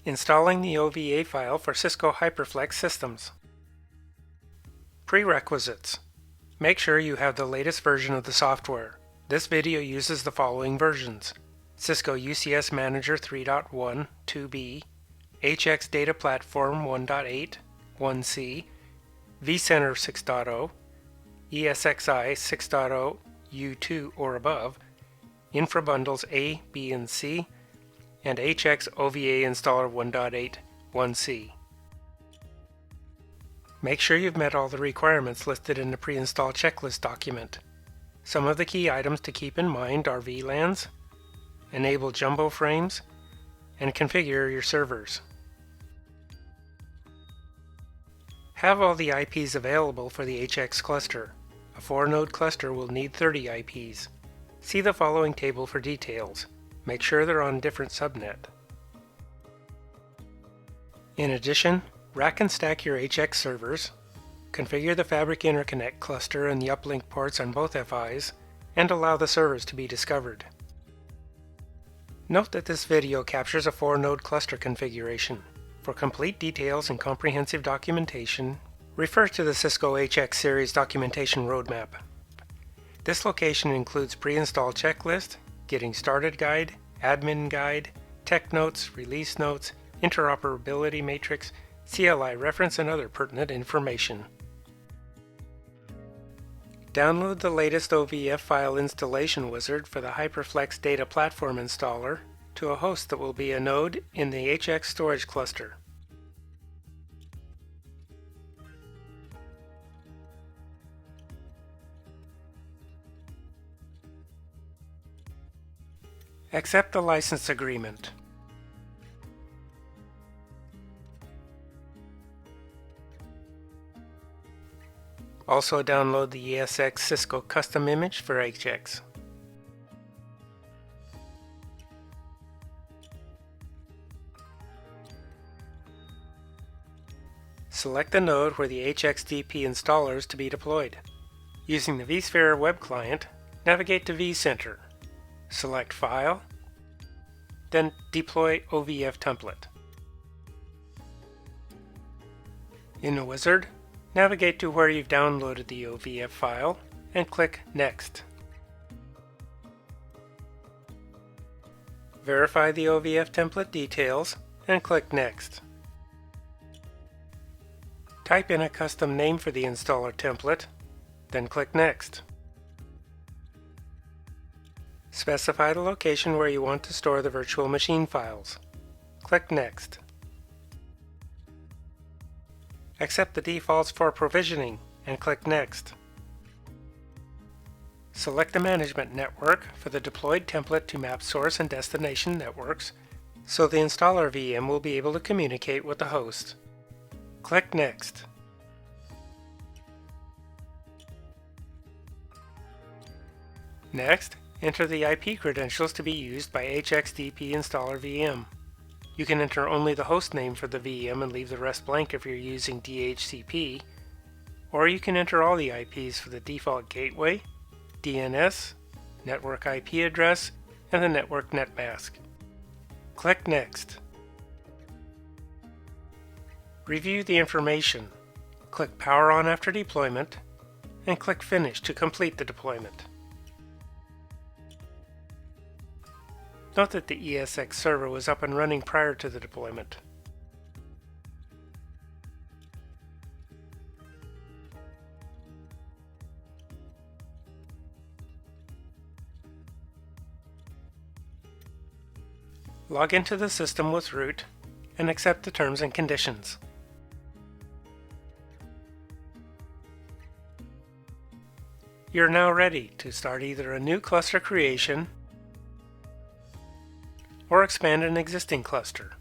Installing the OVA file for Cisco HyperFlex Systems. Prerequisites. Make sure you have the latest version of the software. This video uses the following versions: Cisco UCS Manager 3.1 2B, HX Data Platform 1.8 1C, vCenter 6.0, ESXi 6.0 U2 or above, InfraBundles A, B, and C, and HX OVA Installer 1.8 1C. Make sure you've met all the requirements listed in the pre-install checklist document. Some of the key items to keep in mind are VLANs, enable jumbo frames, and configure your servers. Have all the IPs available for the HX cluster. A 4-node cluster will need 30 IPs. See the following table for details. Make sure they're on different subnet. In addition, rack and stack your HX servers, configure the Fabric Interconnect cluster and the uplink ports on both FIs, and allow the servers to be discovered. Note that this video captures a 4-node cluster configuration. For complete details and comprehensive documentation, refer to the Cisco HX series documentation roadmap. This location includes pre-install checklist, getting started guide, admin guide, tech notes, release notes, interoperability matrix, CLI reference, and other pertinent information. Download the latest OVF file installation wizard for the HyperFlex Data Platform installer to a host that will be a node in the HX storage cluster. Accept the license agreement. Also download the ESX Cisco custom image for HX. Select the node where the HXDP installer is to be deployed. Using the vSphere web client, navigate to vCenter. Select File, then Deploy OVF Template. In the wizard, navigate to where you've downloaded the OVF file and click Next. Verify the OVF template details and click Next. Type in a custom name for the installer template, then click Next. Specify the location where you want to store the virtual machine files. Click Next. Accept the defaults for provisioning and click Next. Select the management network for the deployed template to map source and destination networks so the installer VM will be able to communicate with the host. Click Next. Next, enter the IP credentials to be used by HXDP installer VM. You can enter only the host name for the VM and leave the rest blank if you're using DHCP, or you can enter all the IPs for the default gateway, DNS, network IP address, and the network netmask. Click Next. Review the information. Click Power On after deployment, and click Finish to complete the deployment. Note that the ESX server was up and running prior to the deployment. Log into the system with root and accept the terms and conditions. You're now ready to start either a new cluster creation or expand an existing cluster.